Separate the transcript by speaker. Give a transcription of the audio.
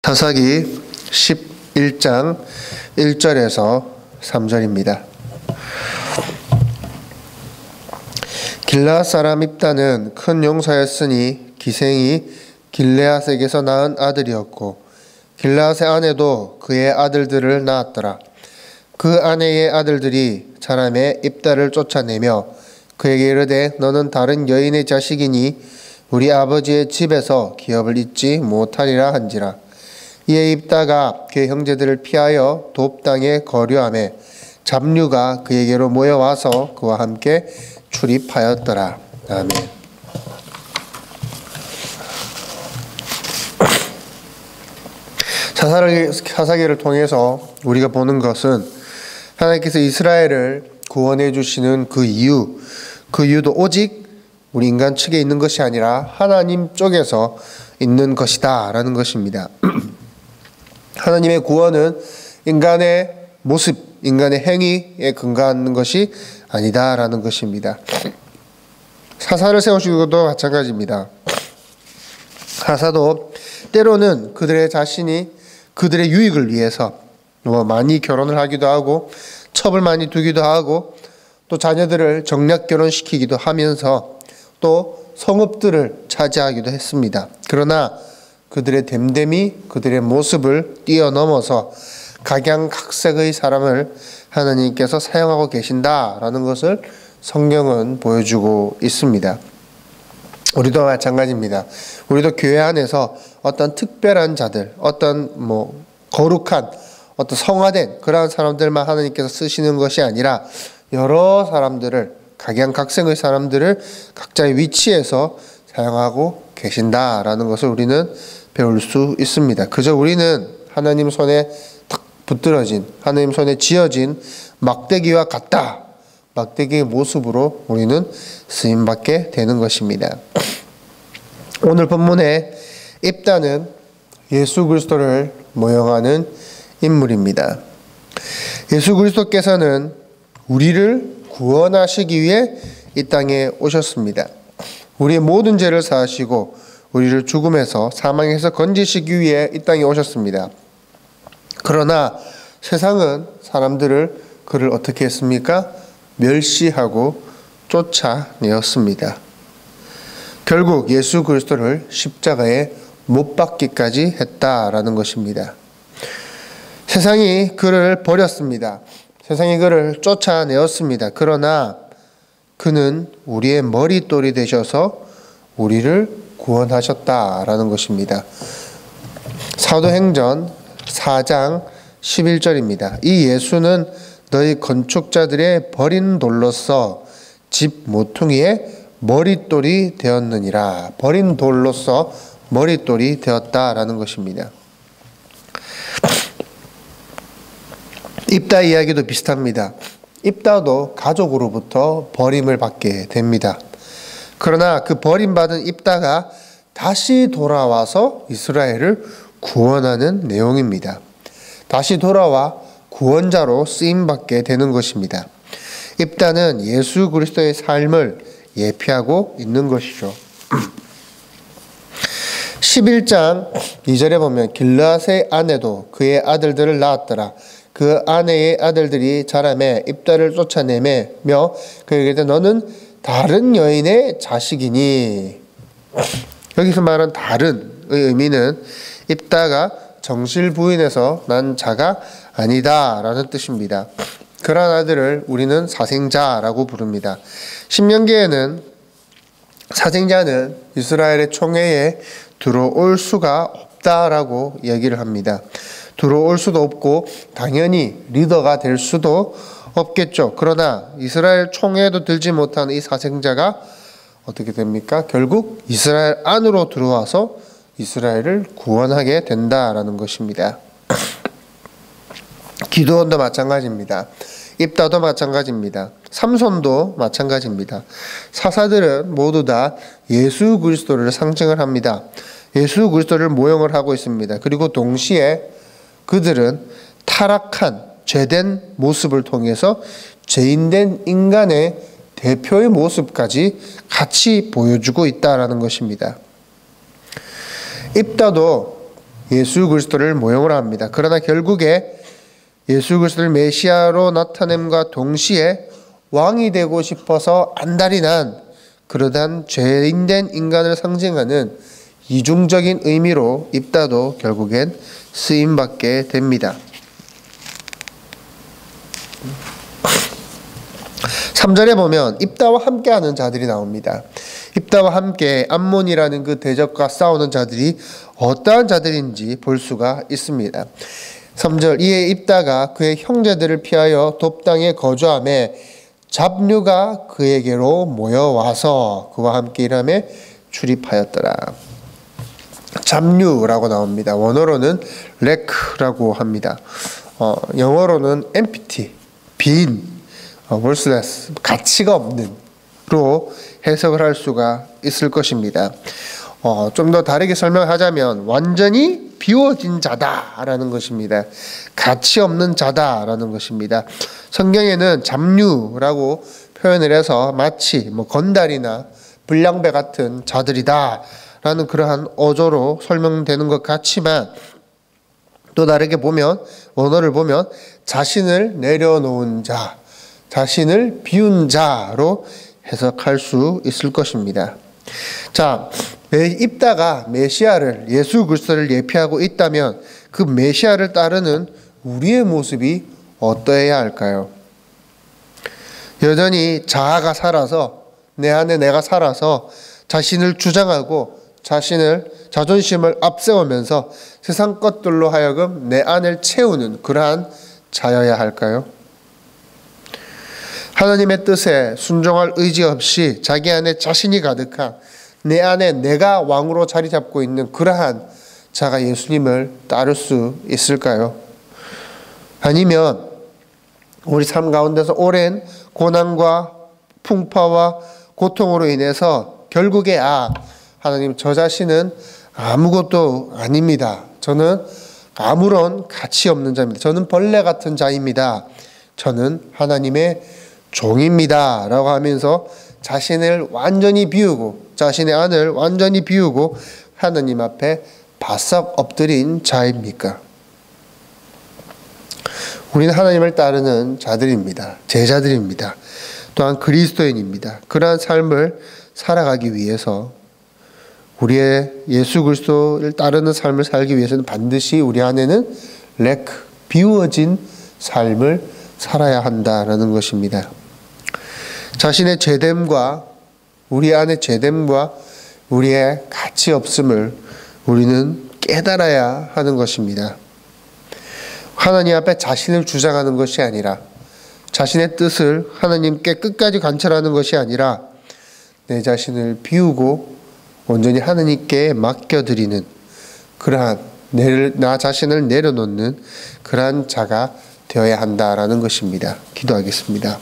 Speaker 1: 사사기 11장 1절에서 3절입니다. 길르앗 사람 입다는 큰 용사였으니 기생이 길르앗에게서 낳은 아들이었고 길르앗의 아내도 그의 아들들을 낳았더라. 그 아내의 아들들이 자라매 입다를 쫓아내며 그에게 이르되 너는 다른 여인의 자식이니 우리 아버지의 집에서 기업을 잊지 못하리라 한지라. 이에 입다가 그의 형제들을 피하여 돕 땅에 거류하매 잡류가 그에게로 모여와서 그와 함께 출입하였더라. 아멘. 사사기를 통해서 우리가 보는 것은 하나님께서 이스라엘을 구원해 주시는 그 이유도 오직 우리 인간 측에 있는 것이 아니라 하나님 쪽에서 있는 것이다 라는 것입니다. 하나님의 구원은 인간의 모습, 인간의 행위에 근거하는 것이 아니다 라는 것입니다. 사사를 세우신 것도 마찬가지입니다. 사사도 때로는 그들의 자신이 그들의 유익을 위해서 많이 결혼을 하기도 하고 첩을 많이 두기도 하고 또 자녀들을 정략 결혼시키기도 하면서 또 성읍들을 차지하기도 했습니다. 그러나 그들의 됨됨이 그들의 모습을 뛰어넘어서 각양각색의 사람을 하나님께서 사용하고 계신다라는 것을 성경은 보여주고 있습니다. 우리도 마찬가지입니다. 우리도 교회 안에서 어떤 특별한 자들, 어떤 거룩한, 어떤 성화된 그러한 사람들만 하나님께서 쓰시는 것이 아니라 여러 사람들을, 각양각색의 사람들을 각자의 위치에서 사용하고 계신다라는 것을 우리는 배울 수 있습니다. 그저 우리는 하나님 손에 탁 붙들어진, 하나님 손에 지어진 막대기와 같다. 막대기의 모습으로 우리는 쓰임받게 되는 것입니다. 오늘 본문의 입다는 예수 그리스도를 모형하는 인물입니다. 예수 그리스도께서는 우리를 구원하시기 위해 이 땅에 오셨습니다. 우리의 모든 죄를 사하시고 우리를 죽음에서 사망에서 건지시기 위해 이 땅에 오셨습니다. 그러나 세상은 그를 어떻게 했습니까? 멸시하고 쫓아내었습니다. 결국 예수 그리스도를 십자가에 못 박기까지 했다라는 것입니다. 세상이 그를 버렸습니다. 세상이 그를 쫓아내었습니다. 그러나 그는 우리의 머릿돌이 되셔서 우리를 구원하셨다라는 것입니다. 사도행전 4장 11절입니다. 이 예수는 너희 건축자들의 버린 돌로서 집 모퉁이에 머릿돌이 되었느니라. 버린 돌로서 머릿돌이 되었다라는 것입니다. 입다 이야기도 비슷합니다. 입다도 가족으로부터 버림을 받게 됩니다. 그러나 그 버림받은 입다가 다시 돌아와서 이스라엘을 구원하는 내용입니다. 다시 돌아와 구원자로 쓰임받게 되는 것입니다. 입다는 예수 그리스도의 삶을 예표하고 있는 것이죠. 11장 2절에 보면 길르앗의 아내도 그의 아들들을 낳았더라. 그 아내의 아들들이 자라매 입다를 쫓아내며 그에게 이르되 너는 다른 여인의 자식이니. 여기서 말한 다른의 의미는 입다가 정실 부인에서 난 자가 아니다 라는 뜻입니다. 그러한 아들을 우리는 사생자라고 부릅니다. 신명기에는 사생자는 이스라엘의 총회에 들어올 수가 없다라고 얘기를 합니다. 들어올 수도 없고 당연히 리더가 될 수도 없겠죠. 그러나 이스라엘 총회에도 들지 못한 이 사생자가 어떻게 됩니까? 결국 이스라엘 안으로 들어와서 이스라엘을 구원하게 된다라는 것입니다. 기드온도 마찬가지입니다. 입다도 마찬가지입니다. 삼손도 마찬가지입니다. 사사들은 모두 다 예수 그리스도를 상징을 합니다. 예수 그리스도를 모형을 하고 있습니다. 그리고 동시에 그들은 타락한 죄된 모습을 통해서 죄인된 인간의 대표의 모습까지 같이 보여주고 있다라는 것입니다. 입다도 예수 그리스도를 모형으로 합니다. 그러나 결국에 예수 그리스도를 메시아로 나타냄과 동시에 왕이 되고 싶어서 안달이 난 그러한 죄인된 인간을 상징하는 이중적인 의미로 입다도 결국엔 쓰임받게 됩니다. 3절에 보면 입다와 함께하는 자들이 나옵니다. 입다와 함께 암몬이라는 그 대적과 싸우는 자들이 어떠한 자들인지 볼 수가 있습니다. 3절 이에 입다가 그의 형제들을 피하여 돕당에 거주하며 잡류가 그에게로 모여와서 그와 함께 일함에 출입하였더라. 잡류라고 나옵니다. 원어로는 lack라고 합니다. 영어로는 empty, 빈, worthless, 가치가 없는로 해석을 할 수가 있을 것입니다. 좀 더 다르게 설명하자면 완전히 비워진 자다라는 것입니다. 가치 없는 자다라는 것입니다. 성경에는 잡류라고 표현을 해서 마치 건달이나 불량배 같은 자들이다라는 그러한 어조로 설명되는 것 같지만 또 다르게 보면 원어를 보면 자신을 내려놓은 자, 자신을 비운 자로 해석할 수 있을 것입니다. 자, 입다가 메시아를 예수 그리스도를 예표하고 있다면 그 메시아를 따르는 우리의 모습이 어떠해야 할까요? 여전히 자아가 살아서 내 안에 내가 살아서 자신을 주장하고 자존심을 앞세우면서 세상 것들로 하여금 내 안을 채우는 그러한 자여야 할까요? 하나님의 뜻에 순종할 의지 없이 자기 안에 자신이 가득한 내 안에 내가 왕으로 자리 잡고 있는 그러한 자가 예수님을 따를 수 있을까요? 아니면 우리 삶 가운데서 오랜 고난과 풍파와 고통으로 인해서 결국에 하나님 저 자신은 아무것도 아닙니다. 저는 아무런 가치 없는 자입니다. 저는 벌레 같은 자입니다. 저는 하나님의 종입니다. 라고 하면서 자신을 완전히 비우고 자신의 안을 완전히 비우고 하나님 앞에 바싹 엎드린 자입니까? 우리는 하나님을 따르는 자들입니다. 제자들입니다. 또한 그리스도인입니다. 그러한 삶을 살아가기 위해서 우리의 예수 그리스도를 따르는 삶을 살기 위해서는 반드시 우리 안에는 비워진 삶을 살아야 한다라는 것입니다. 자신의 죄됨과 우리 안의 죄됨과 우리의 가치 없음을 우리는 깨달아야 하는 것입니다. 하나님 앞에 자신을 주장하는 것이 아니라 자신의 뜻을 하나님께 끝까지 관철하는 것이 아니라 내 자신을 비우고 온전히 하나님께 맡겨드리는 그러한 나 자신을 내려놓는 그러한 자가 되어야 한다라는 것입니다. 기도하겠습니다.